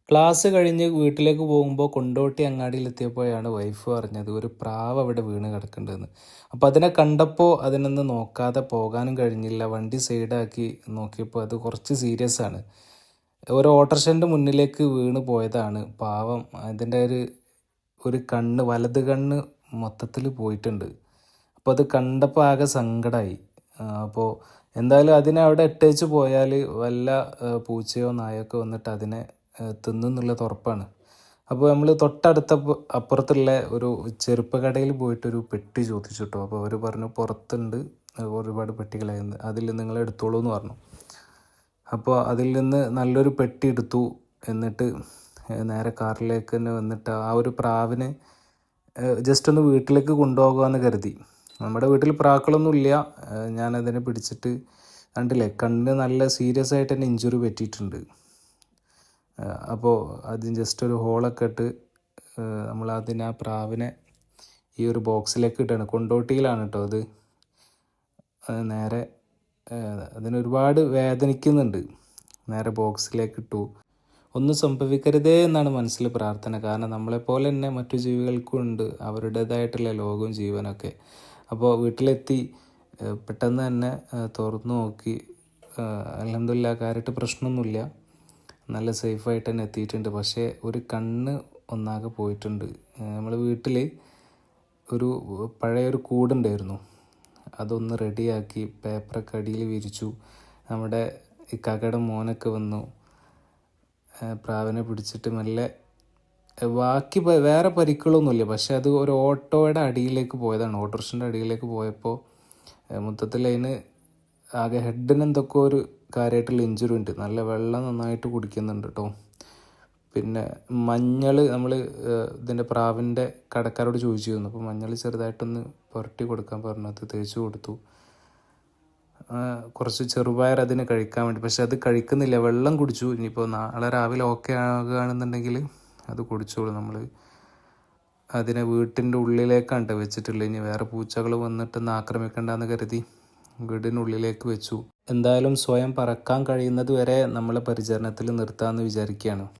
Class കഴിഞ്ഞ് വീട്ടിലേക്ക് പോകുമ്പോൾ കൊണ്ടോട്ടി അങ്ങാടിയിലെത്തിയപ്പോഴാണ് വൈഫ് പറഞ്ഞത് ഒരു പ്രാവ് അവിടെ വീണ് കിടക്കുന്നുണ്ടെന്ന്. അപ്പോൾ അതിനെ കണ്ടപ്പോൾ അതിനൊന്ന് നോക്കാതെ പോകാനും കഴിഞ്ഞില്ല. വണ്ടി സൈഡാക്കി നോക്കിയപ്പോൾ അത് കുറച്ച് സീരിയസ് ആണ്. ഒരു ഓട്ടോറിക്ഷൻ്റെ മുന്നിലേക്ക് വീണ് പോയതാണ്. പാവം അതിൻ്റെ ഒരു കണ്ണ്, വലത് കണ്ണ് മൊത്തത്തിൽ പോയിട്ടുണ്ട്. അപ്പോൾ അത് കണ്ടപ്പോൾ ആകെ സങ്കടമായി. അപ്പോൾ എന്തായാലും അതിനെ അവിടെ ഇട്ടേച്ച് പോയാൽ വല്ല പൂച്ചയോ നായൊക്കെ വന്നിട്ട് അതിനെ തിന്നുന്നുള്ളത് ഉറപ്പാണ്. അപ്പോൾ നമ്മൾ തൊട്ടടുത്ത അപ്പുറത്തുള്ള ഒരു ചെരുപ്പ് കടയിൽ പോയിട്ടൊരു പെട്ടി ചോദിച്ചു കേട്ടോ. അപ്പോൾ അവർ പറഞ്ഞു പുറത്തുണ്ട് ഒരുപാട് പെട്ടികളായിരുന്നു, അതിൽ നിങ്ങൾ എടുത്തോളൂ എന്ന് പറഞ്ഞു. അപ്പോൾ അതിൽ നിന്ന് നല്ലൊരു പെട്ടി എടുത്തു. എന്നിട്ട് നേരെ കാറിലേക്ക് തന്നെ വന്നിട്ട് ആ ഒരു പ്രാവിനെ ജസ്റ്റ് ഒന്ന് വീട്ടിലേക്ക് കൊണ്ടുപോകാമെന്ന് കരുതി. നമ്മുടെ വീട്ടിൽ പ്രാക്കളൊന്നുമില്ല. ഞാനതിനെ പിടിച്ചിട്ട് കണ്ടില്ലേ, കണ്ണിന് നല്ല സീരിയസ് ആയിട്ട് തന്നെ ഇഞ്ചുറി പറ്റിയിട്ടുണ്ട്. അപ്പോൾ അതിന് ജസ്റ്റ് ഒരു ഹോളൊക്കെ ഇട്ട് നമ്മൾ ആ പ്രാവിനെ ഈ ഒരു ബോക്സിലേക്ക് ഇട്ടാണ്. കൊണ്ടോട്ടിയിലാണ് കേട്ടോ അത്. നേരെ അതിനൊരുപാട് വേദനിക്കുന്നുണ്ട്. നേരെ ബോക്സിലേക്ക് ഇട്ടു. ഒന്നും സംഭവിക്കരുതേ എന്നാണ് മനസ്സിൽ പ്രാർത്ഥന. കാരണം നമ്മളെപ്പോലെ തന്നെ മറ്റു ജീവികൾക്കും ഉണ്ട് അവരുടേതായിട്ടുള്ള ലോകവും ജീവനൊക്കെ. അപ്പോൾ വീട്ടിലെത്തി പെട്ടെന്ന് തന്നെ തുറന്നു നോക്കി. അൽഹംദുലില്ലാഹ് കാര്യമായിട്ട് പ്രശ്നമൊന്നുമില്ല, നല്ല സേഫായിട്ട് തന്നെ എത്തിയിട്ടുണ്ട്. പക്ഷേ ഒരു കണ്ണ് ഒന്നാകെ പോയിട്ടുണ്ട്. നമ്മൾ വീട്ടിൽ ഒരു പഴയൊരു കൂടുണ്ടായിരുന്നു, അതൊന്ന് റെഡിയാക്കി പേപ്പറൊക്കെ അടിയിൽ വിരിച്ചു. നമ്മുടെ ഇക്കാക്കയുടെ മോനൊക്കെ വന്നു പ്രാവിനെ പിടിച്ചിട്ട് മെല്ലെ. ബാക്കി വേറെ പരിക്കുകളൊന്നുമില്ല. പക്ഷെ അത് ഒരു ഓട്ടോയുടെ അടിയിലേക്ക് പോയതാണ്, ഓട്ടോറിക്ഷൻ്റെ അടിയിലേക്ക് പോയപ്പോൾ മൊത്തത്തിൽ അതിന് ആകെ ഹെഡിന് എന്തൊക്കെ ഒരു കാര്യമായിട്ടുള്ള ഇഞ്ചുറി ഉണ്ട്. നല്ല വെള്ളം നന്നായിട്ട് കുടിക്കുന്നുണ്ട് കേട്ടോ. പിന്നെ മഞ്ഞൾ നമ്മൾ ഇതിൻ്റെ പ്രാവിൻ്റെ കടക്കാരോട് ചോദിച്ചിരുന്നു. അപ്പോൾ മഞ്ഞൾ ചെറുതായിട്ടൊന്ന് പുരട്ടി കൊടുക്കാൻ പറഞ്ഞു, അത് തേച്ച് കൊടുത്തു. കുറച്ച് ചെറുപയർ അതിന് കഴിക്കാൻ വേണ്ടി, പക്ഷെ അത് കഴിക്കുന്നില്ല, വെള്ളം കുടിച്ചു. ഇനിയിപ്പോൾ നാളെ രാവിലെ ഓക്കെ ആകുകയാണെന്നുണ്ടെങ്കിൽ അത് കുടിച്ചോളൂ. നമ്മൾ അതിനെ വീട്ടിൻ്റെ ഉള്ളിലേക്കാണ് വെച്ചിട്ടുള്ളത്. ഇനി വേറെ പൂച്ചകൾ വന്നിട്ടൊന്ന് ആക്രമിക്കണ്ടെന്ന് കരുതി വീടിനുള്ളിലേക്ക് വെച്ചു. എന്തായാലും സ്വയം പറക്കാൻ കഴിയുന്നത് വരെ നമ്മളെ പരിചരണത്തിൽ നിർത്താമെന്ന് വിചാരിക്കുകയാണ്.